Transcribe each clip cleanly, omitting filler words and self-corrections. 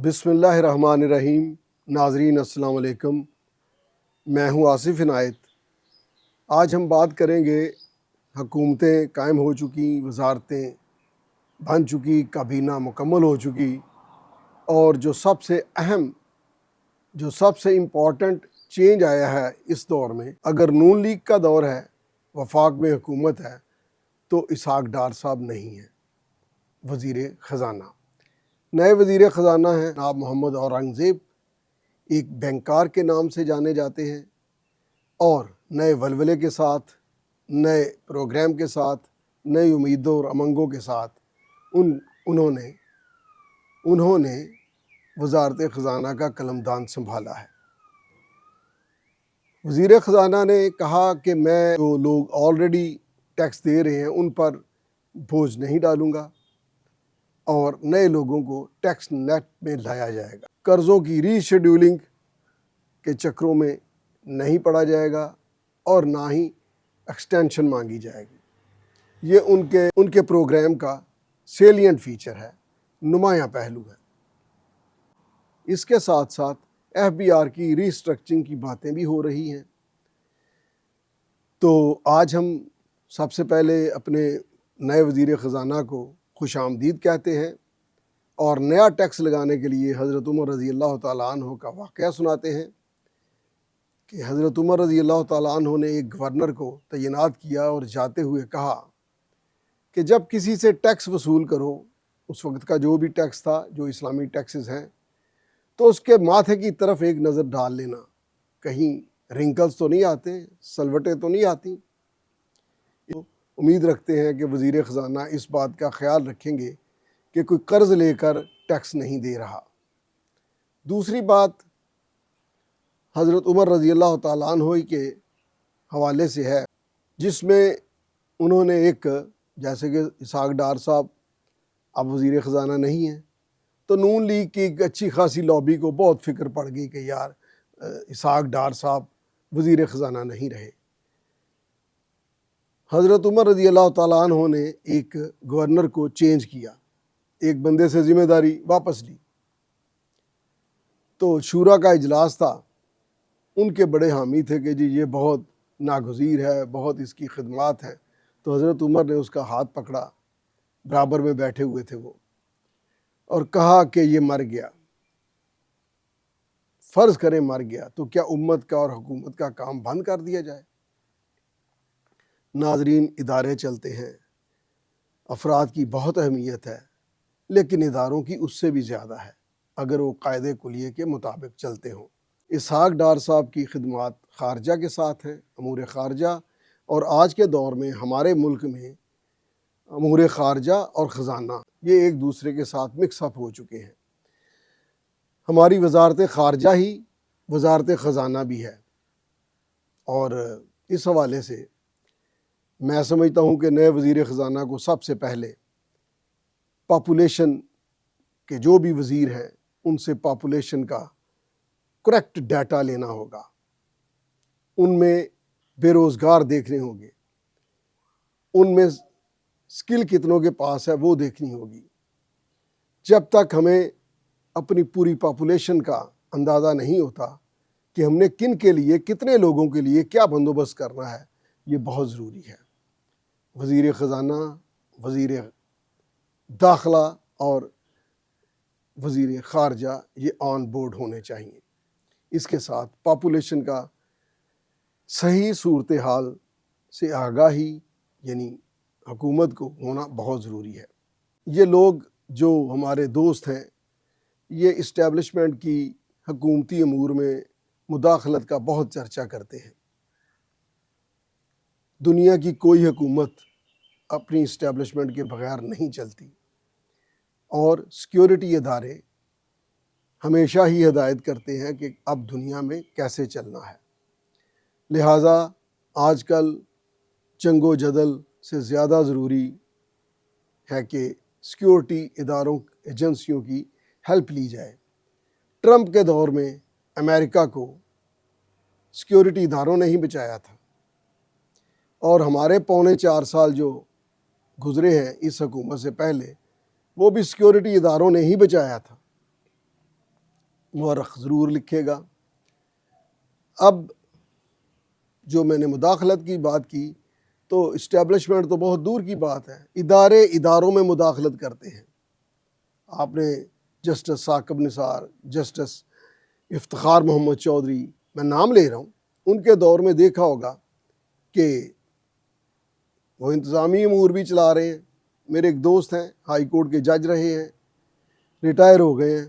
بسم اللہ الرحمن الرحیم۔ ناظرین السلام علیکم، میں ہوں آصف عنایت۔ آج ہم بات کریں گے حکومتیں قائم ہو چکی، وزارتیں بن چکی، کابینہ مکمل ہو چکی، اور جو سب سے اہم، جو سب سے امپورٹنٹ چینج آیا ہے اس دور میں، اگر نون لیگ کا دور ہے، وفاق میں حکومت ہے، تو اسحاق ڈار صاحب نہیں ہیں وزیر خزانہ۔ نئے وزیر خزانہ ہیں جناب محمد اورنگزیب، ایک بینکار کے نام سے جانے جاتے ہیں، اور نئے ولولے کے ساتھ، نئے پروگرام کے ساتھ، نئی امیدوں اور امنگوں کے ساتھ انہوں نے وزارت خزانہ کا قلمدان سنبھالا ہے۔ وزیر خزانہ نے کہا کہ میں جو لوگ آلریڈی ٹیکس دے رہے ہیں ان پر بوجھ نہیں ڈالوں گا، اور نئے لوگوں کو ٹیکس نیٹ میں لایا جائے گا۔ قرضوں کی ری شیڈولنگ کے چکروں میں نہیں پڑا جائے گا، اور نہ ہی ایکسٹینشن مانگی جائے گی۔ یہ ان کے پروگرام کا سیلینٹ فیچر ہے، نمایاں پہلو ہے۔ اس کے ساتھ ساتھ ایف بی آر کی ری اسٹرکچرنگ کی باتیں بھی ہو رہی ہیں۔ تو آج ہم سب سے پہلے اپنے نئے وزیر خزانہ کو خوش آمدید کہتے ہیں، اور نیا ٹیکس لگانے کے لیے حضرت عمر رضی اللہ تعالیٰ عنہ کا واقعہ سناتے ہیں کہ حضرت عمر رضی اللہ تعالیٰ عنہ نے ایک گورنر کو تعینات کیا اور جاتے ہوئے کہا کہ جب کسی سے ٹیکس وصول کرو، اس وقت کا جو بھی ٹیکس تھا، جو اسلامی ٹیکسز ہیں، تو اس کے ماتھے کی طرف ایک نظر ڈال لینا، کہیں رنکلز تو نہیں آتے، سلوٹیں تو نہیں آتی۔ امید رکھتے ہیں کہ وزیر خزانہ اس بات کا خیال رکھیں گے کہ کوئی قرض لے کر ٹیکس نہیں دے رہا۔ دوسری بات حضرت عمر رضی اللہ تعالیٰ عنہ کے حوالے سے ہے، جس میں انہوں نے جیسے کہ اسحاق ڈار صاحب اب وزیر خزانہ نہیں ہیں، تو نون لیگ کی ایک اچھی خاصی لابی کو بہت فکر پڑ گئی کہ یار اسحاق ڈار صاحب وزیر خزانہ نہیں رہے۔ حضرت عمر رضی اللہ تعالیٰ عنہ نے ایک گورنر کو چینج کیا، ایک بندے سے ذمہ داری واپس لی۔ تو شورا کا اجلاس تھا، ان کے بڑے حامی تھے کہ جی یہ بہت ناگزیر ہے، بہت اس کی خدمات ہیں۔ تو حضرت عمر نے اس کا ہاتھ پکڑا، برابر میں بیٹھے ہوئے تھے وہ، اور کہا کہ یہ مر گیا، فرض کریں مر گیا، تو کیا امت کا اور حکومت کا کام بند کر دیا جائے؟ ناظرین، ادارے چلتے ہیں، افراد کی بہت اہمیت ہے، لیکن اداروں کی اس سے بھی زیادہ ہے اگر وہ قاعدے کلیے کے مطابق چلتے ہوں۔ اسحاق ڈار صاحب کی خدمات خارجہ کے ساتھ ہیں، امور خارجہ، اور آج کے دور میں ہمارے ملک میں امور خارجہ اور خزانہ یہ ایک دوسرے کے ساتھ مکس اپ ہو چکے ہیں۔ ہماری وزارت خارجہ ہی وزارت خزانہ بھی ہے، اور اس حوالے سے میں سمجھتا ہوں کہ نئے وزیر خزانہ کو سب سے پہلے پاپولیشن کے جو بھی وزیر ہیں ان سے پاپولیشن کا کریکٹ ڈیٹا لینا ہوگا، ان میں بے روزگار دیکھنے ہوں گے، ان میں سکل کتنوں کے پاس ہے وہ دیکھنی ہوگی۔ جب تک ہمیں اپنی پوری پاپولیشن کا اندازہ نہیں ہوتا کہ ہم نے کن کے لیے، کتنے لوگوں کے لیے کیا بندوبست کرنا ہے، یہ بہت ضروری ہے۔ وزیر خزانہ، وزیر داخلہ اور وزیر خارجہ یہ آن بورڈ ہونے چاہیے۔ اس کے ساتھ پاپولیشن کا صحیح صورتحال سے آگاہی، یعنی حکومت کو ہونا بہت ضروری ہے۔ یہ لوگ جو ہمارے دوست ہیں، یہ اسٹیبلشمنٹ کی حکومتی امور میں مداخلت کا بہت چرچا کرتے ہیں۔ دنیا کی کوئی حکومت اپنی اسٹیبلشمنٹ کے بغیر نہیں چلتی، اور سیکیورٹی ادارے ہمیشہ ہی ہدایت کرتے ہیں کہ اب دنیا میں کیسے چلنا ہے۔ لہٰذا آج کل جنگ و جدل سے زیادہ ضروری ہے کہ سیکیورٹی اداروں، ایجنسیوں کی ہیلپ لی جائے۔ ٹرمپ کے دور میں امریکہ کو سیکیورٹی اداروں نے ہی بچایا تھا، اور ہمارے 4.25 سال جو گزرے ہیں اس حکومت سے پہلے، وہ بھی سیکیورٹی اداروں نے ہی بچایا تھا۔ مورخ ضرور لکھے گا۔ اب جو میں نے مداخلت کی بات کی تو اسٹیبلشمنٹ تو بہت دور کی بات ہے، ادارے اداروں میں مداخلت کرتے ہیں۔ آپ نے جسٹس ثاقب نثار، جسٹس افتخار محمد چودھری، میں نام لے رہا ہوں، ان کے دور میں دیکھا ہوگا کہ وہ انتظامی امور بھی چلا رہے ہیں۔ میرے ایک دوست ہیں، ہائی کورٹ کے جج رہے ہیں، ریٹائر ہو گئے ہیں،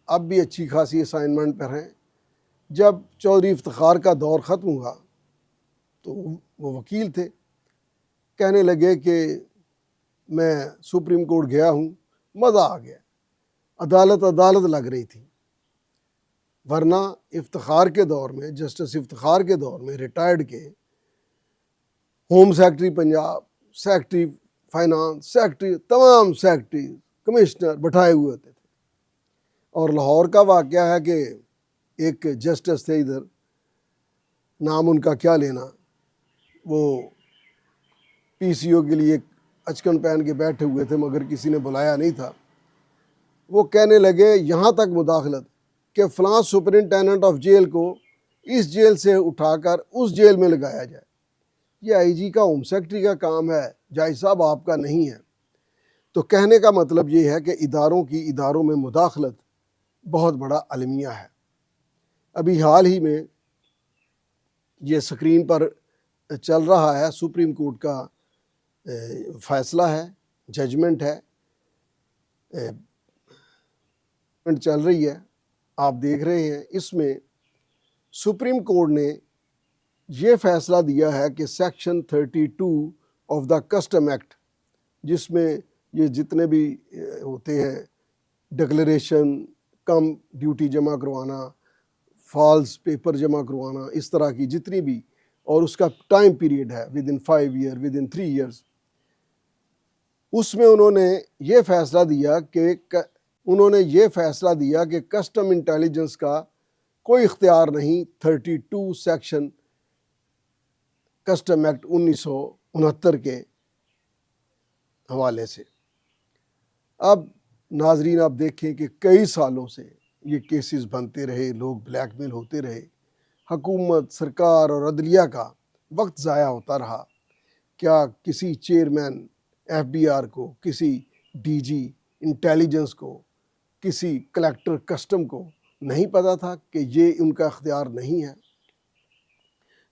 اب بھی اچھی خاصی اسائنمنٹ پر ہیں۔ جب چودھری افتخار کا دور ختم ہوا تو وہ وکیل تھے، کہنے لگے کہ میں سپریم کورٹ گیا ہوں، مزہ آ گیا، عدالت لگ رہی تھی۔ ورنہ افتخار کے دور میں، جسٹس افتخار کے دور میں ریٹائرڈ کے home secretary Punjab, secretary finance, secretary, تمام سیکرٹری، کمشنر بٹھائے ہوئے ہوتے تھے۔ اور لاہور کا واقعہ ہے کہ ایک جسٹس تھے ادھر، نام ان کا کیا لینا، وہ پی سی او کے لیے اچکن پہن کے بیٹھے ہوئے تھے مگر کسی نے بلایا نہیں تھا۔ وہ کہنے لگے یہاں تک مداخلت کہ فلاں سپرنٹینڈنٹ آف جیل کو اس جیل سے اٹھا کر اس جیل میں لگایا جائے۔ یہ آئی جی کا، ہوم سیکرٹری کا کام ہے، جج صاحب آپ کا نہیں ہے۔ تو کہنے کا مطلب یہ ہے کہ اداروں میں مداخلت بہت بڑا المیہ ہے۔ ابھی حال ہی میں یہ سکرین پر چل رہا ہے، سپریم کورٹ کا فیصلہ ہے، ججمنٹ ہے، چل رہی ہے، آپ دیکھ رہے ہیں۔ اس میں سپریم کورٹ نے یہ فیصلہ دیا ہے کہ section 32 of the custom act, جس میں یہ جتنے بھی ہوتے ہیں ڈکلریشن، کم ڈیوٹی جمع کروانا، فالس پیپر جمع کروانا، اس طرح کی جتنی بھی، اور اس کا ٹائم پیریڈ ہے ودن 5 ایئر، ودن 3 ایئرز، اس میں انہوں نے یہ فیصلہ دیا کہ کسٹم انٹیلیجنس کا کوئی اختیار نہیں 32 سیکشن کسٹم ایکٹ 1969 کے حوالے سے۔ اب ناظرین آپ دیکھیں کہ کئی سالوں سے یہ کیسز بنتے رہے، لوگ بلیک میل ہوتے رہے، حکومت، سرکار اور عدلیہ کا وقت ضائع ہوتا رہا۔ کیا کسی چیئرمین ایف بی آر کو، کسی ڈی جی انٹیلیجنس کو، کسی کلیکٹر کسٹم کو نہیں پتا تھا کہ یہ ان کا اختیار نہیں ہے؟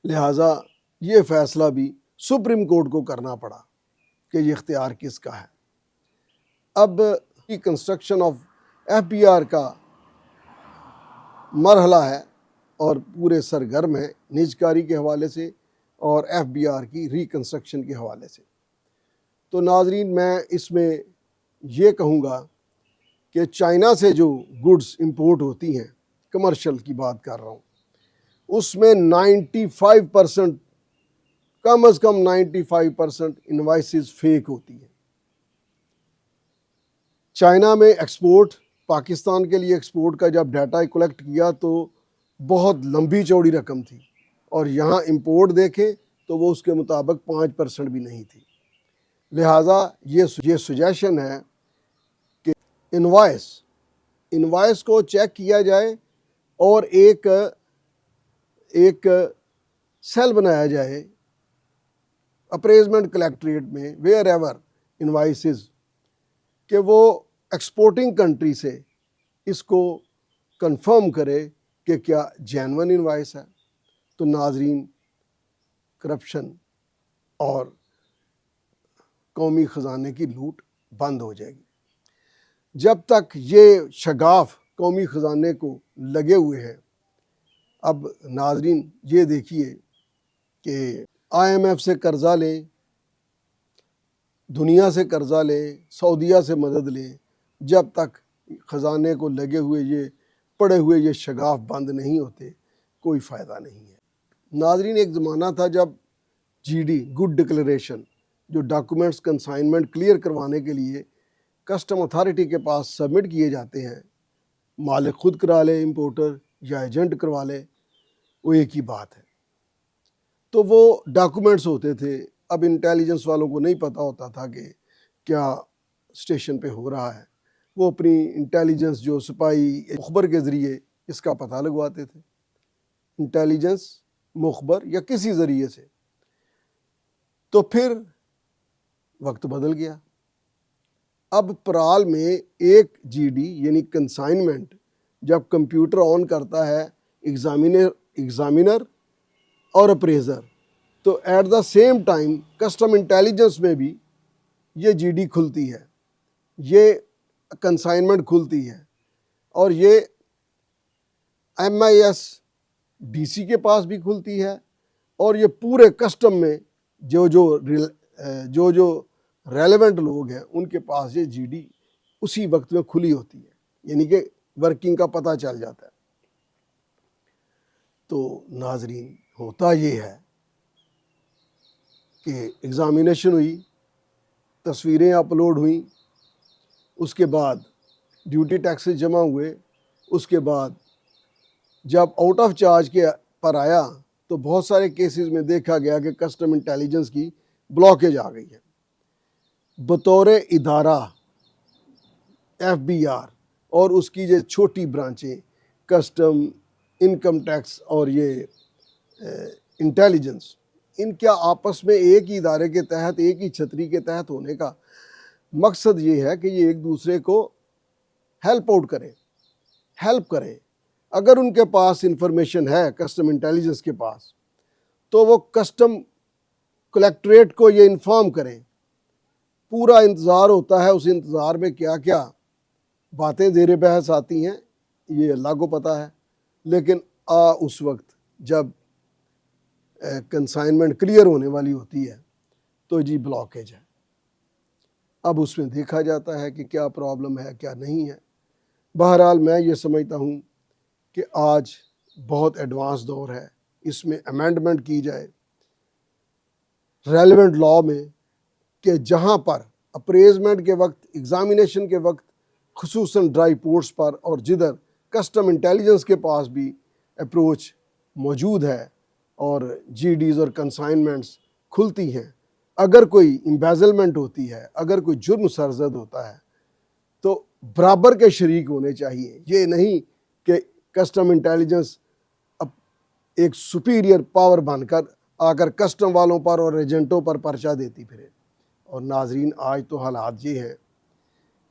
لہٰذا یہ فیصلہ بھی سپریم کورٹ کو کرنا پڑا کہ یہ اختیار کس کا ہے۔ اب construction of F B R کا مرحلہ ہے اور پورے سرگرم ہے، نجکاری کے حوالے سے اور ایف بی آر کی ریکنسٹرکشن کے حوالے سے۔ تو ناظرین میں اس میں یہ کہوں گا کہ چائنا سے جو گڈز امپورٹ ہوتی ہیں، کمرشل کی بات کر رہا ہوں، اس میں 95%، کم از کم 95% انوائسز فیک ہوتی ہیں۔ چائنا میں ایکسپورٹ، پاکستان کے لیے ایکسپورٹ کا جب ڈیٹا کلیکٹ کیا تو بہت لمبی چوڑی رقم تھی، اور یہاں امپورٹ دیکھیں تو وہ اس کے مطابق 5% بھی نہیں تھی۔ لہٰذا یہ سجیشن ہے کہ انوائس کو چیک کیا جائے اور ایک سیل بنایا جائے اپریزمنٹ کلیکٹریٹ میں، ویئر ایور انوائسز، کہ وہ ایکسپورٹنگ کنٹری سے اس کو کنفرم کرے کہ کیا جینون انوائس ہے۔ تو ناظرین کرپشن اور قومی خزانے کی لوٹ بند ہو جائے گی۔ جب تک یہ شگاف قومی خزانے کو لگے ہوئے ہیں، اب ناظرین یہ دیکھیے کہ آئی ایم ایف سے قرضہ لیں، دنیا سے قرضہ لیں، سعودیہ سے مدد لیں، جب تک خزانے کو لگے ہوئے یہ پڑے ہوئے یہ شگاف بند نہیں ہوتے، کوئی فائدہ نہیں ہے۔ ناظرین ایک زمانہ تھا جب جی ڈی، گڈ ڈکلیریشن، جو ڈاکومنٹس کنسائنمنٹ کلیئر کروانے کے لیے کسٹم اتھارٹی کے پاس سبمٹ کیے جاتے ہیں، مالک خود کرا لے، امپورٹر یا ایجنٹ کروا لے، وہ ایک ہی بات ہے۔ تو وہ ڈاکومنٹس ہوتے تھے۔ اب انٹیلیجنس والوں کو نہیں پتہ ہوتا تھا کہ کیا اسٹیشن پہ ہو رہا ہے، وہ اپنی انٹیلیجنس جو سپاہی مخبر کے ذریعے اس کا پتہ لگواتے تھے، انٹیلیجنس مخبر یا کسی ذریعے سے۔ تو پھر وقت بدل گیا، اب پرال میں ایک جی ڈی یعنی کنسائنمنٹ جب کمپیوٹر آن کرتا ہے ایگزامینر اور اپریزر، تو at the same time custom intelligence میں بھی یہ جی ڈی کھلتی ہے، یہ کنسائنمنٹ کھلتی ہے، اور یہ M I S D C کے پاس بھی کھلتی ہے، اور یہ پورے کسٹم میں جو ریلیونٹ لوگ ہیں ان کے پاس یہ جی ڈی اسی وقت میں کھلی ہوتی ہے، یعنی کہ ورکنگ کا پتہ چل جاتا ہے۔ تو ناظرین، ہوتا یہ ہے کہ ایگزامینیشن ہوئی، تصویریں اپلوڈ ہوئیں، اس کے بعد ڈیوٹی ٹیکسز جمع ہوئے، اس کے بعد جب آؤٹ آف چارج کے پر آیا تو بہت سارے کیسز میں دیکھا گیا کہ کسٹم انٹیلیجنس کی بلاکیج آ گئی ہے۔ بطور ادارہ ایف بی آر اور اس کی جو چھوٹی برانچیں کسٹم، انکم ٹیکس اور یہ انٹیلیجنس، ان کیا آپس میں ایک ہی ادارے کے تحت، ایک ہی چھتری کے تحت ہونے کا مقصد یہ ہے کہ یہ ایک دوسرے کو ہیلپ آؤٹ کریں۔ اگر ان کے پاس انفارمیشن ہے کسٹم انٹیلیجنس کے پاس، تو وہ کسٹم کلیکٹریٹ کو یہ انفارم کریں۔ پورا انتظار ہوتا ہے، اس انتظار میں کیا کیا باتیں زیر بحث آتی ہیں یہ اللہ کو پتہ ہے، لیکن اس وقت جب کنسائنمنٹ کلیئر ہونے والی ہوتی ہے تو جی بلاکیج ہے۔ اب اس میں دیکھا جاتا ہے کہ کیا پرابلم ہے، کیا نہیں ہے۔ بہرحال میں یہ سمجھتا ہوں کہ آج بہت ایڈوانس دور ہے، اس میں امینڈمنٹ کی جائے ریلیونٹ لاء میں، کہ جہاں پر اپریزمنٹ کے وقت، ایگزامینیشن کے وقت، خصوصاً ڈرائی پورٹس پر، اور جدھر کسٹم انٹیلیجنس کے پاس بھی اپروچ موجود ہے اور جی ڈیز اور کنسائنمنٹس کھلتی ہیں، اگر کوئی امبیزلمنٹ ہوتی ہے، اگر کوئی جرم سرزد ہوتا ہے تو برابر کے شریک ہونے چاہیے۔ یہ نہیں کہ کسٹم انٹیلیجنس ایک سپیریئر پاور بن کر آ کر کسٹم والوں پر اور ایجنٹوں پر پرچہ دیتی پھرے۔ اور ناظرین، آج تو حالات یہ ہیں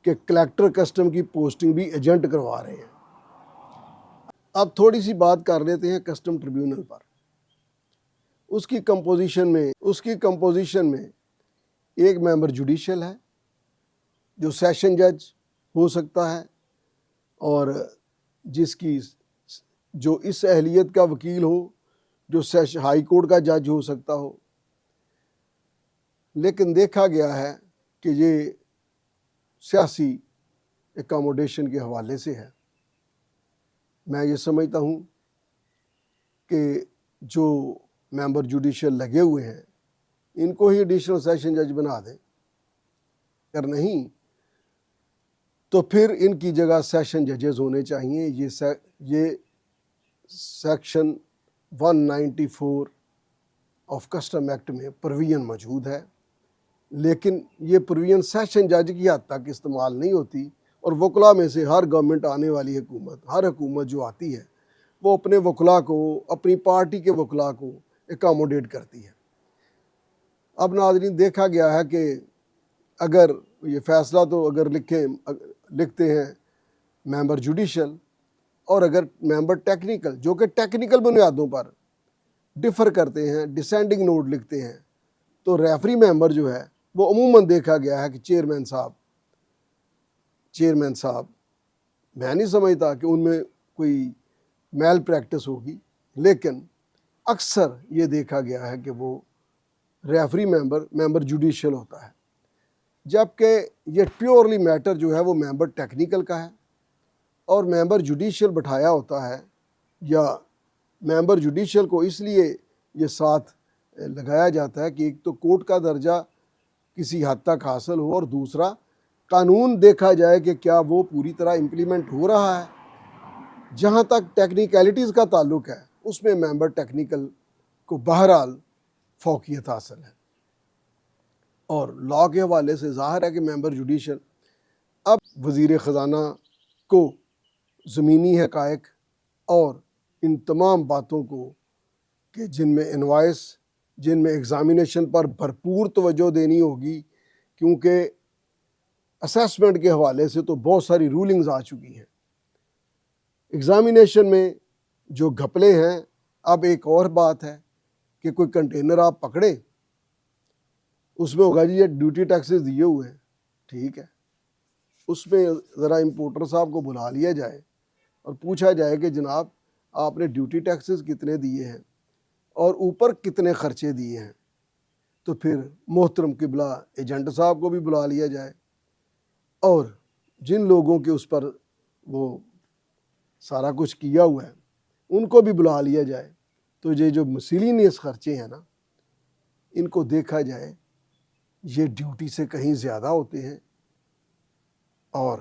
کہ کلیکٹر کسٹم کی پوسٹنگ بھی ایجنٹ کروا رہے ہیں۔ اب تھوڑی سی بات کر لیتے ہیں کسٹم ٹریبیونل پر۔ اس کی کمپوزیشن میں ایک ممبر جوڈیشل ہے جو سیشن جج ہو سکتا ہے، اور جو اس اہلیت کا وکیل ہو، جو ہائی کورٹ کا جج ہو سکتا ہو۔ لیکن دیکھا گیا ہے کہ یہ سیاسی اکاموڈیشن کے حوالے سے ہے۔ میں یہ سمجھتا ہوں کہ جو ممبر جوڈیشل لگے ہوئے ہیں ان کو ہی ایڈیشنل سیشن جج بنا دیں، اگر نہیں تو پھر ان کی جگہ سیشن ججز ہونے چاہیے۔ یہ سیکشن 194 آف کسٹم ایکٹ میں پروویژن موجود ہے، لیکن یہ پروویژن سیشن جج کی حد تک استعمال نہیں ہوتی، اور وکلاء میں سے ہر گورنمنٹ آنے والی ہر حکومت جو آتی ہے وہ اپنے وکلاء کو، اپنی پارٹی کے وکلاء کو اکاموڈیٹ کرتی ہے۔ اب ناظرین، دیکھا گیا ہے کہ اگر یہ فیصلہ تو اگر لکھتے ہیں ممبر جوڈیشل، اور اگر ممبر ٹیکنیکل جو کہ ٹیکنیکل بنیادوں پر ڈفر کرتے ہیں، ڈسینڈنگ نوٹ لکھتے ہیں، تو ریفری ممبر جو ہے وہ عموماً دیکھا گیا ہے کہ چیئرمین صاحب، میں نہیں سمجھتا کہ ان میں کوئی میل پریکٹس ہوگی، لیکن اکثر یہ دیکھا گیا ہے کہ وہ ریفری ممبر جوڈیشل ہوتا ہے، جبکہ یہ پیورلی میٹر جو ہے وہ ممبر ٹیکنیکل کا ہے، اور ممبر جوڈیشل بٹھایا ہوتا ہے، یا ممبر جوڈیشل کو اس لیے یہ ساتھ لگایا جاتا ہے کہ ایک تو کورٹ کا درجہ کسی حد تک حاصل ہو، اور دوسرا قانون دیکھا جائے کہ کیا وہ پوری طرح امپلیمنٹ ہو رہا ہے۔ جہاں تک ٹیکنیکلٹیز کا تعلق ہے اس میں ممبر ٹیکنیکل کو بہرحال فوقیت حاصل ہے، اور لاء کے حوالے سے ظاہر ہے کہ ممبر جوڈیشل اب وزیر خزانہ کو زمینی حقائق اور ان تمام باتوں کو کہ جن میں انوائس، جن میں ایگزامینیشن پر بھرپور توجہ دینی ہوگی، کیونکہ اسیسمنٹ کے حوالے سے تو بہت ساری رولنگز آ چکی ہیں، ایگزامینیشن میں جو گھپلے ہیں۔ اب ایک اور بات ہے کہ کوئی کنٹینر آپ پکڑیں، اس میں ہوگا جی یہ ڈیوٹی ٹیکسز دیے ہوئے ہیں، ٹھیک ہے، اس میں ذرا امپورٹر صاحب کو بلا لیا جائے اور پوچھا جائے کہ جناب آپ نے ڈیوٹی ٹیکسز کتنے دیے ہیں اور اوپر کتنے خرچے دیے ہیں، تو پھر محترم قبلہ ایجنٹ صاحب کو بھی بلا لیا جائے اور جن لوگوں کے اس پر وہ سارا کچھ کیا ہوا ہے ان کو بھی بلا لیا جائے، تو یہ جو مسیلینیس خرچے ہیں نا، ان کو دیکھا جائے، یہ ڈیوٹی سے کہیں زیادہ ہوتے ہیں۔ اور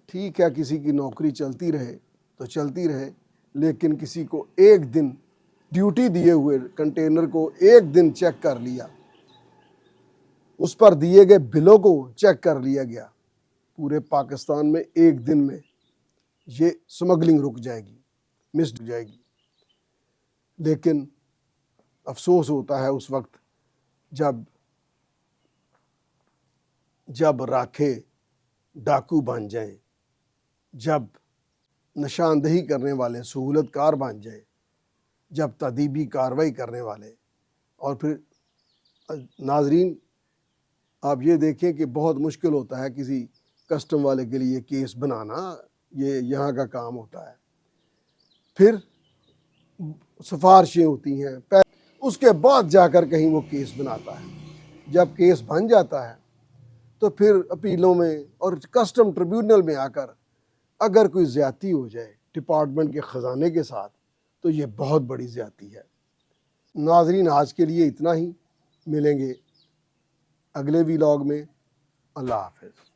ٹھیک ہے کسی کی نوکری چلتی رہے تو چلتی رہے، لیکن کسی کو ایک دن ڈیوٹی دیے ہوئے کنٹینر کو ایک دن چیک کر لیا، اس پر دیے گئے بلوں کو چیک کر لیا گیا، پورے پاکستان میں ایک دن میں یہ سمگلنگ رک جائے گی، مسڈ جائے گی۔ لیکن افسوس ہوتا ہے اس وقت جب راکھے ڈاکو بن جائیں، جب نشاندہی کرنے والے سہولت کار بن جائیں، جب تادیبی کارروائی کرنے والے۔ اور پھر ناظرین آپ یہ دیکھیں کہ بہت مشکل ہوتا ہے کسی کسٹم والے کے لیے کیس بنانا، یہ یہاں کا کام ہوتا ہے۔ پھر سفارشیں ہوتی ہیں، اس کے بعد جا کر کہیں وہ کیس بناتا ہے۔ جب کیس بن جاتا ہے تو پھر اپیلوں میں اور کسٹم ٹریبیونل میں آ کر اگر کوئی زیادتی ہو جائے ڈپارٹمنٹ کے خزانے کے ساتھ تو یہ بہت بڑی زیادتی ہے۔ ناظرین آج کے لیے اتنا ہی، ملیں گے اگلے ویلاگ میں۔ اللہ حافظ۔